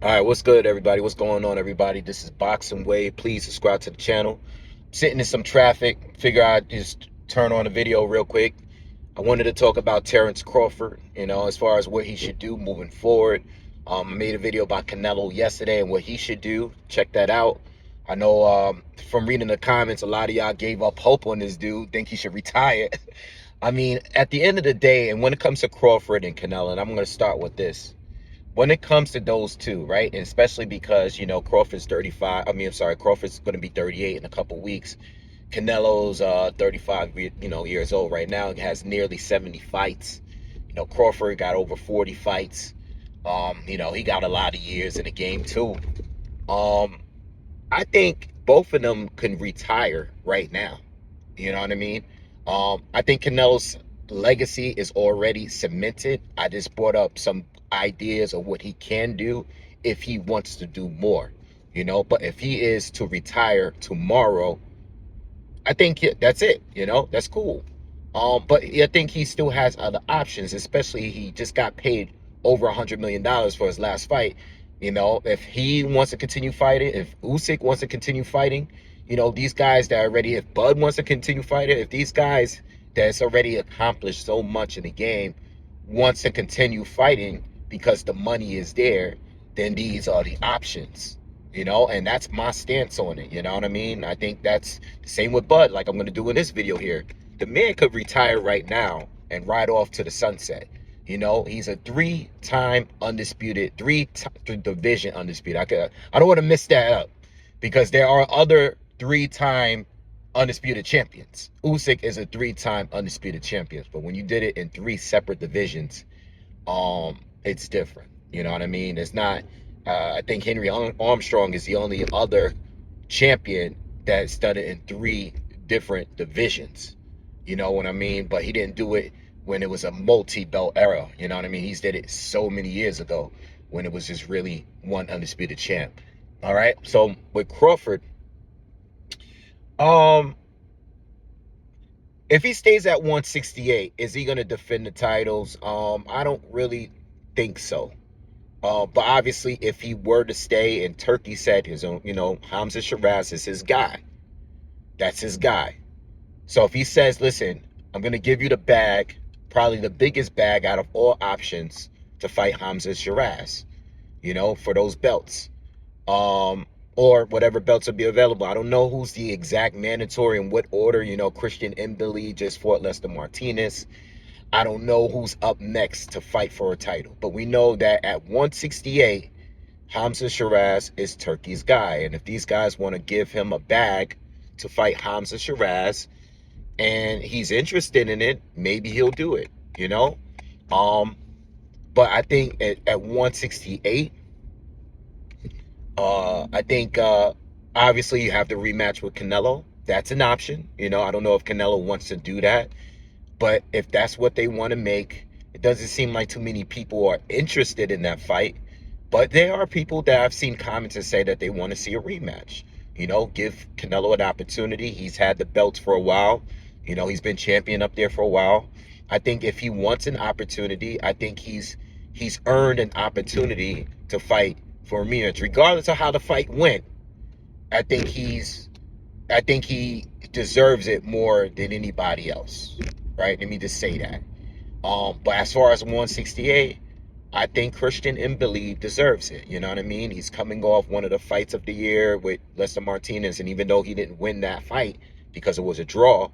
All right, what's good, everybody? What's going on, everybody? This is Boxingwave. Please subscribe to the channel. Sitting in some traffic, figure I'd just turn on a video real quick. I wanted to talk about Terrence Crawford, as far as what he should do moving forward. I made a video about Canelo yesterday and what he should do. Check that out. I know from reading the comments, a lot of y'all gave up hope on this dude, think he should retire. I mean, at the end of the day, and when it comes to Crawford and Canelo, and I'm going to start with this. When it comes to those two, right, and especially because, Crawford's 35, Crawford's going to be 38 in a couple weeks. Canelo's 35, years old right now. He has nearly 70 fights. Crawford got over 40 fights. He got a lot of years in the game too. I think both of them can retire right now. You know what I mean? I think Canelo's legacy is already cemented. I just brought up some ideas of what he can do if he wants to do more, but if he is to retire tomorrow, I think that's it. That's cool. But I think he still has other options, especially he just got paid over $100 million for his last fight. If he wants to continue fighting, if Usyk wants to continue fighting, these guys that already, if Bud wants to continue fighting, if these guys that's already accomplished so much in the game wants to continue fighting because the money is there, then these are the options, and that's my stance on it. You know what I mean? I think that's the same with Bud, like I'm going to do in this video here. The man could retire right now and ride off to the sunset. He's a three-time undisputed, division undisputed. I don't want to mess that up because there are other three-time undisputed champions. Usyk is a three-time undisputed champion, but when you did it in three separate divisions, it's different. You know what I mean? It's not. I think Henry Armstrong is the only other champion that's done it in three different divisions. You know what I mean? But he didn't do it when it was a multi-belt era. You know what I mean? He's did it so many years ago when it was just really one undisputed champ. All right. So with Crawford, if he stays at 168, is he going to defend the titles? I don't really think so. But obviously, if he were to stay, and Turkey said his own, Hamza Shiraz is his guy. That's his guy. So if he says, listen, I'm going to give you the bag, probably the biggest bag out of all options to fight Hamza Shiraz, for those belts. Or whatever belts will be available. I don't know who's the exact mandatory in what order. Christian Mbili just fought Lester Martinez. I don't know who's up next to fight for a title. But we know that at 168, Hamza Shiraz is Turkey's guy. And if these guys want to give him a bag to fight Hamza Shiraz and he's interested in it, maybe he'll do it, But I think at 168, I think obviously you have the rematch with Canelo. That's an option. I don't know if Canelo wants to do that. But if that's what they want to make, it doesn't seem like too many people are interested in that fight. But there are people that I've seen comments and say that they want to see a rematch. Give Canelo an opportunity. He's had the belts for a while. He's been champion up there for a while. I think if he wants an opportunity, I think he's earned an opportunity to fight for a rematch. Regardless of how the fight went, I think he deserves it more than anybody else. Right? Let me just say that. But as far as 168, I think Christian Mbili deserves it. You know what I mean? He's coming off one of the fights of the year with Lester Martinez, and even though he didn't win that fight because it was a draw,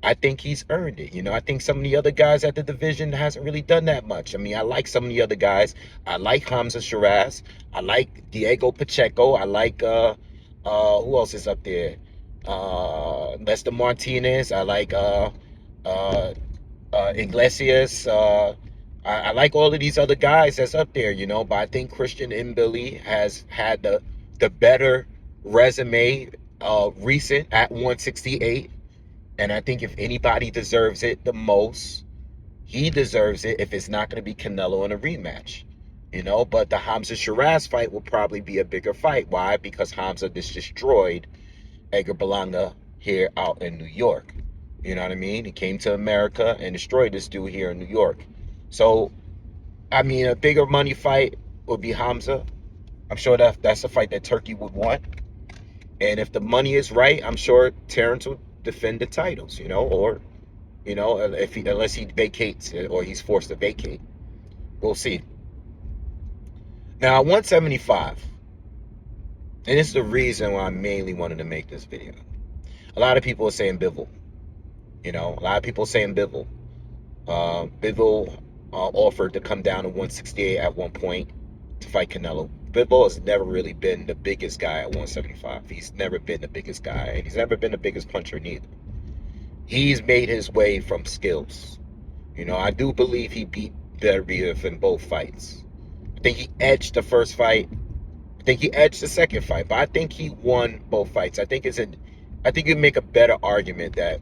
I think he's earned it. I think some of the other guys at the division hasn't really done that much. I mean, I like some of the other guys. I like Hamza Shiraz. I like Diego Pacheco. I like who else is up there? Lester Martinez. I like Iglesias. I like all of these other guys that's up there, but I think Christian Mbili has had the better resume recent at 168. And I think if anybody deserves it the most, he deserves it if it's not going to be Canelo in a rematch. But the Hamza Shiraz fight will probably be a bigger fight. Why? Because Hamza just destroyed Edgar Berlanga here out in New York. You know what I mean? He came to America and destroyed this dude here in New York. So, I mean, a bigger money fight would be Hamza. I'm sure that's a fight that Turkey would want. And if the money is right, I'm sure Terrence will defend the titles, or unless he vacates or he's forced to vacate. We'll see. Now, 175, and this is the reason why I mainly wanted to make this video. A lot of people are saying Bivol. A lot of people are saying Bivol. Bivol offered to come down to 168 at one point to fight Canelo. Bivol has never really been the biggest guy at 175. He's never been the biggest guy, and he's never been the biggest puncher neither. He's made his way from skills. I do believe he beat Beterbiev in both fights. I think he edged the first fight. I think he edged the second fight, but I think he won both fights. I think you make a better argument that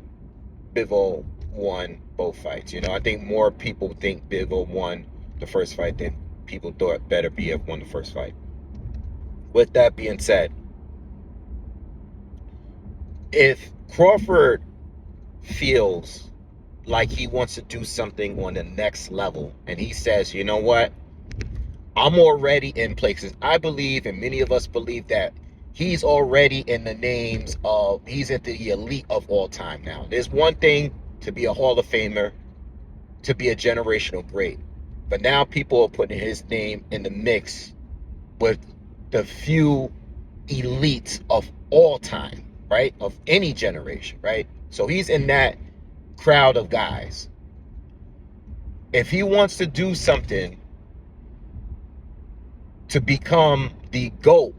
Bivol won both fights. I think more people think Bivol won the first fight than people thought Beterbiev won the first fight. With that being said, if Crawford feels like he wants to do something on the next level, and he says, you know what, I'm already in places. I believe, and many of us believe, that he's already in the names of, he's at the elite of all time now. There's one thing to be a Hall of Famer, to be a generational great, but now people are putting his name in the mix with the few elites of all time, right? Of any generation, right? So he's in that crowd of guys. If he wants to do something to become the GOAT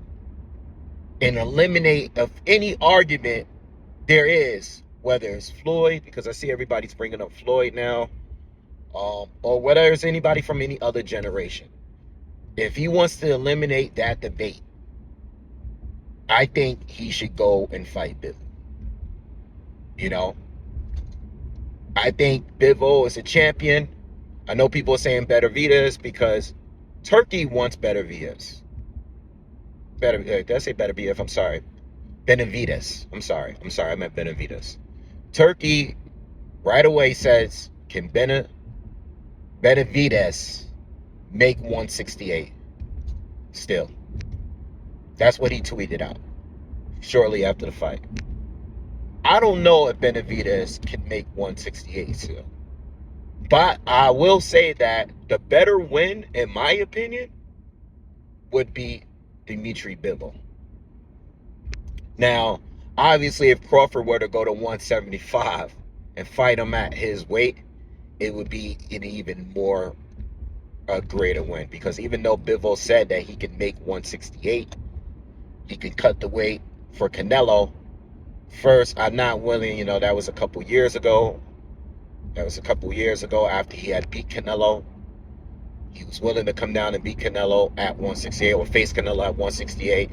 and eliminate of any argument there is, whether it's Floyd, because I see everybody's bringing up Floyd now, or whether it's anybody from any other generation. If he wants to eliminate that debate, I think he should go and fight Bivol. I think Bivol is a champion. I know people are saying Beterbiev because Turkey wants Beterbiev. Did I say Beterbiev? I'm sorry. Benavidez. I'm sorry. I meant Benavidez. Turkey right away says, can Benavidez make 168 still? That's what he tweeted out shortly after the fight. I don't know if Benavidez can make 168 still. But I will say that the better win, in my opinion, would be Dimitri Bivol. Now, obviously, if Crawford were to go to 175 and fight him at his weight, it would be an even more a greater win. Because even though Bivol said that he could make 168, he could cut the weight for Canelo. First, I'm not willing, that was a couple years ago. After he had beat Canelo. He was willing to come down and beat Canelo at 168 or face Canelo at 168.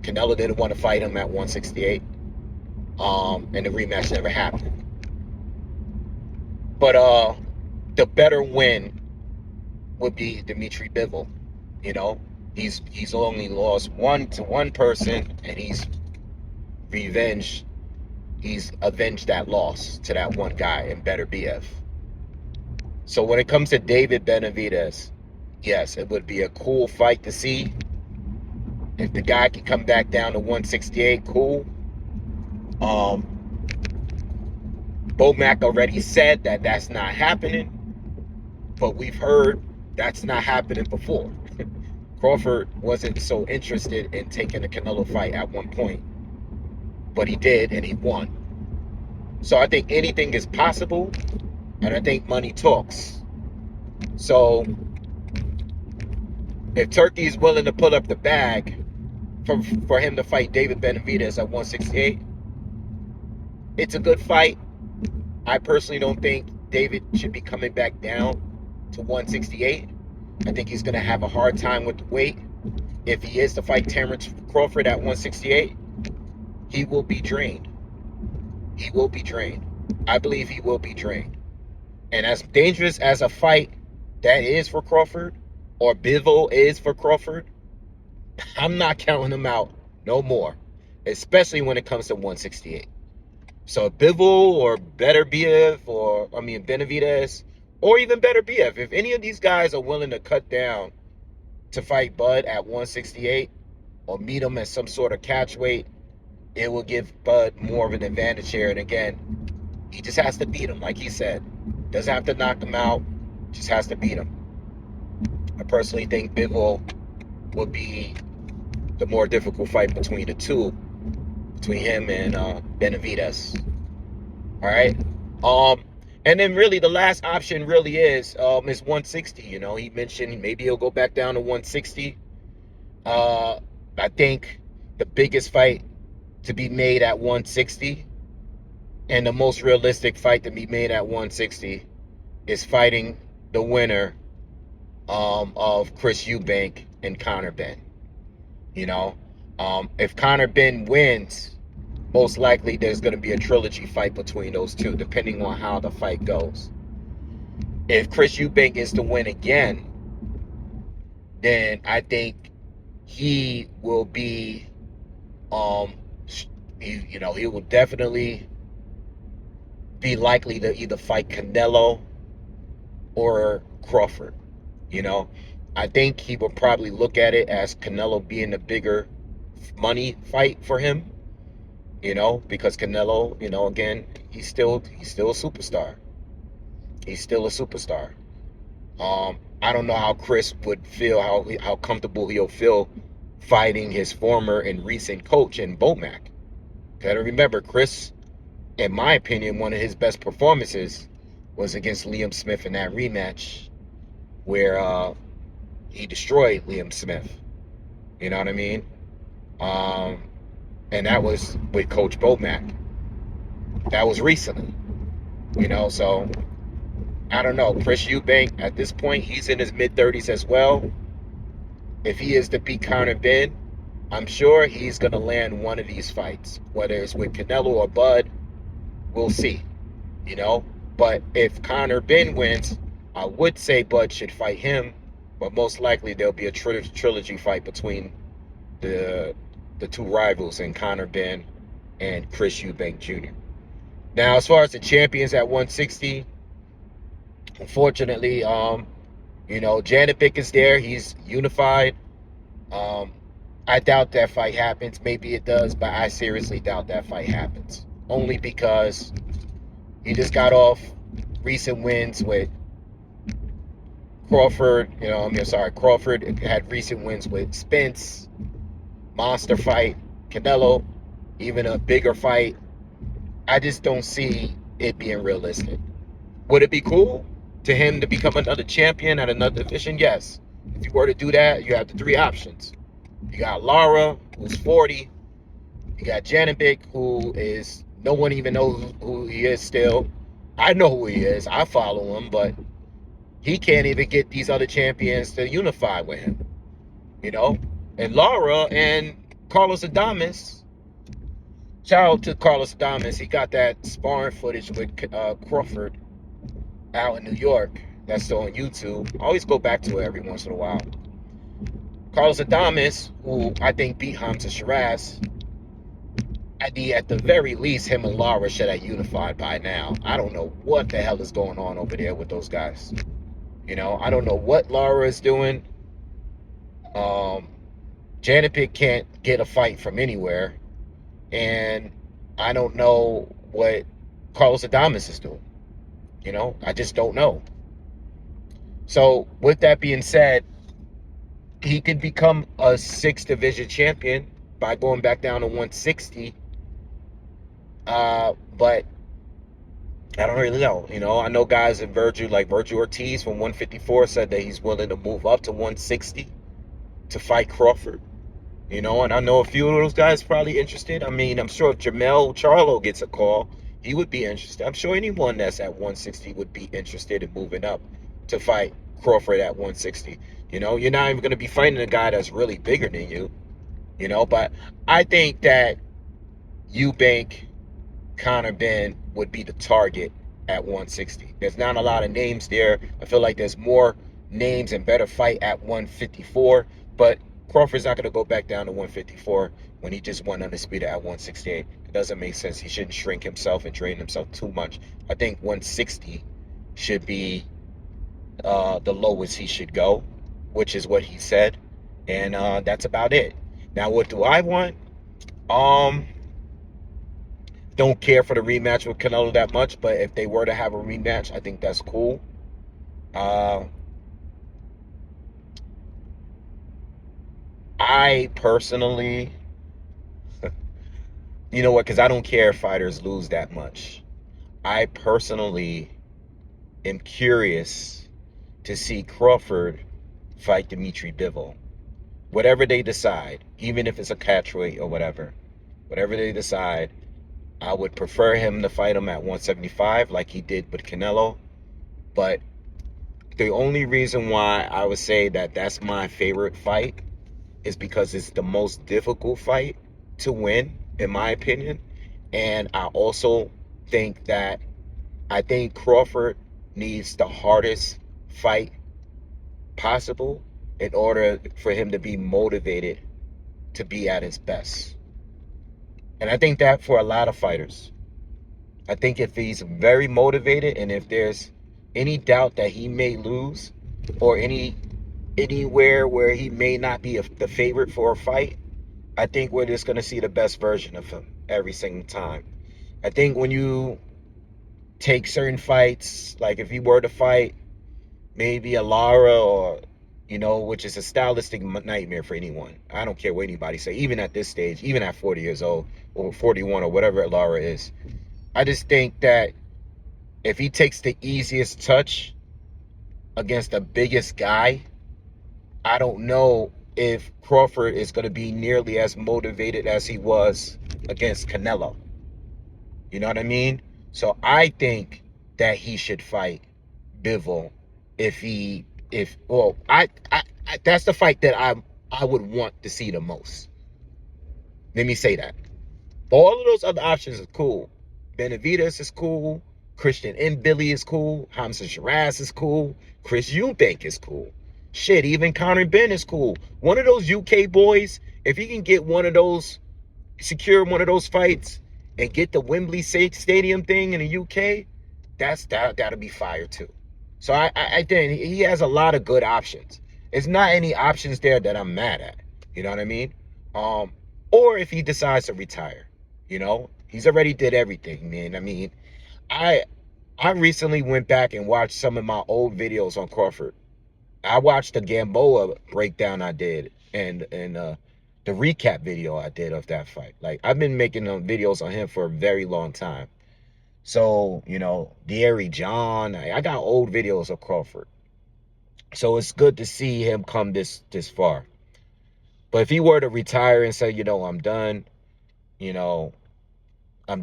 Canelo didn't want to fight him at 168. And the rematch never happened. But the better win would be Dimitri Bivol. He's only lost one to one person, and he's avenged that loss to that one guy in Beterbiev. So when it comes to David Benavidez, yes, it would be a cool fight to see. If the guy can come back down to 168, cool. Bomac already said that that's not happening, but we've heard that's not happening before. Crawford wasn't so interested in taking the Canelo fight at one point, but he did, and he won. So I think anything is possible, and I think money talks. So if Turkey is willing to pull up the bag for him to fight David Benavidez at 168, it's a good fight. I personally don't think David should be coming back down to 168. I think he's going to have a hard time with the weight. If he is to fight Terrence Crawford at 168, he will be drained. I believe he will be drained. And as dangerous as a fight that is for Crawford, or Bivol is for Crawford, I'm not counting him out no more, especially when it comes to 168. So Bivol or Benavidez, or even Beterbiev, if any of these guys are willing to cut down to fight Bud at 168 or meet him at some sort of catch weight, it will give Bud more of an advantage here. And again, he just has to beat him, like he said. Doesn't have to knock him out, just has to beat him. I personally think Bivol would be the more difficult fight between the two, between him and Benavidez. All right. And then really the last option really is 160. You know, he mentioned maybe he'll go back down to 160. I think the biggest fight to be made at 160 and the most realistic fight to be made at 160 is fighting the winner of Chris Eubank and Conor Benn. You know, if Conor Benn wins, most likely there's going to be a trilogy fight between those two, depending on how the fight goes. If Chris Eubank is to win again, then I think he will be, he will definitely be likely to either fight Canelo or Crawford. You know, I think he will probably look at it as Canelo being a bigger money fight for him. You know, because Canelo, you know, again, he's still a superstar. He's still a superstar. I don't know how Chris would feel, how comfortable he'll feel fighting his former and recent coach in Bomac. Gotta remember, Chris, in my opinion, one of his best performances was against Liam Smith in that rematch where he destroyed Liam Smith. You know what I mean? And that was with Coach Bomac. That was recently. You know, so I don't know. Chris Eubank, at this point, he's in his mid-30s as well. If he is to beat Conor Benn, I'm sure he's going to land one of these fights. Whether it's with Canelo or Bud, we'll see. You know? But if Conor Benn wins, I would say Bud should fight him. But most likely there'll be a trilogy fight between the two rivals in Conor Benn and Chris Eubank Jr. Now, as far as the champions at 160, unfortunately, Janibek is there. He's unified. I doubt that fight happens. Maybe it does, but I seriously doubt that fight happens. Only because he just got off recent wins with Crawford. Crawford had recent wins with Spence. Monster fight, Canelo, even a bigger fight. I just don't see it being realistic. Would it be cool to him to become another champion at another division? Yes. If you were to do that, you have the three options. You got Lara, who's 40. You got Janibek, who is, no one even knows who he is still. I know who he is. I follow him, but he can't even get these other champions to unify with him. You know? And Lara and Carlos Adames, shout out to Carlos Adames. He got that sparring footage with Crawford out in New York. That's still on YouTube. I always go back to it every once in a while. Carlos Adames, who I think beat Hamza Shiraz, at the very least, him and Lara should have unified by now. I don't know what the hell is going on over there with those guys. You know, I don't know what Lara is doing. Janibek can't get a fight from anywhere. And I don't know what Carlos Adames is doing. You know, I just don't know. So, with that being said, he can become a 6th division champion by going back down to 160. But I don't really know. You know, I know guys in Virgil Ortiz from 154 said that he's willing to move up to 160 to fight Crawford. You know, and I know a few of those guys probably interested. I mean, I'm sure if Jamel Charlo gets a call, he would be interested. I'm sure anyone that's at 160 would be interested in moving up to fight Crawford at 160. You know, you're not even going to be fighting a guy that's really bigger than you. You know, but I think that Eubank, Conor Benn would be the target at 160. There's not a lot of names there. I feel like there's more names and better fight at 154, but Crawford's not going to go back down to 154 when he just won undisputed at 168. It doesn't make sense. He shouldn't shrink himself and drain himself too much. I think 160 should be the lowest he should go. which is what he said, and that's about it. Now, what do I want? Um, don't care for the rematch with Canelo that much, but if they were to have a rematch, I think that's cool. Uh, I personally, you know what? Because I don't care if fighters lose that much. I personally am curious to see Crawford fight Dimitri Bivol. Whatever they decide, even if it's a catchweight or whatever they decide, I would prefer him to fight him at 175 like he did with Canelo. But the only reason why I would say that that's my favorite fight is because it's the most difficult fight to win, in my opinion. And I also think that I think Crawford needs the hardest fight possible in order for him to be motivated to be at his best. And I think that for a lot of fighters, I think if he's very motivated and if there's any doubt that he may lose or anywhere where he may not be the favorite for a fight, I think we're just going to see the best version of him every single time. I think when you take certain fights, like if he were to fight maybe a Lara or, which is a stylistic nightmare for anyone. I don't care what anybody say, even at this stage, even at 40 years old or 41 or whatever Lara is. I just think that if he takes the easiest touch against the biggest guy, I don't know if Crawford is going to be nearly as motivated as he was against Canelo. You know what I mean? So I think that he should fight Bivol that's the fight that I would want to see the most. Let me say that. All of those other options are cool. Benavidez is cool. Christian Billy is cool. Hamza Shiraz is cool. Chris Eubank is cool. Shit, even Conor Benn is cool. One of those UK boys, if he can get secure one of those fights and get the Wembley Stadium thing in the UK, that'll be fire too. So I think he has a lot of good options. It's not any options there that I'm mad at. You know what I mean? Or if he decides to retire, he's already did everything, man. I mean, I recently went back and watched some of my old videos on Crawford. I watched the Gamboa breakdown I did and the recap video I did of that fight. Like, I've been making videos on him for a very long time. So, Deary John, I got old videos of Crawford. So it's good to see him come this far. But if he were to retire and say, I'm done, I'm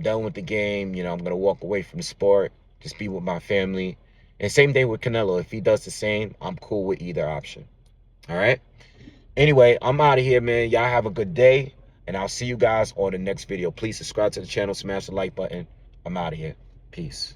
done with the game, I'm going to walk away from the sport, just be with my family. And same thing with Canelo. If he does the same, I'm cool with either option. All right? Anyway, I'm out of here, man. Y'all have a good day. And I'll see you guys on the next video. Please subscribe to the channel. Smash the like button. I'm out of here. Peace.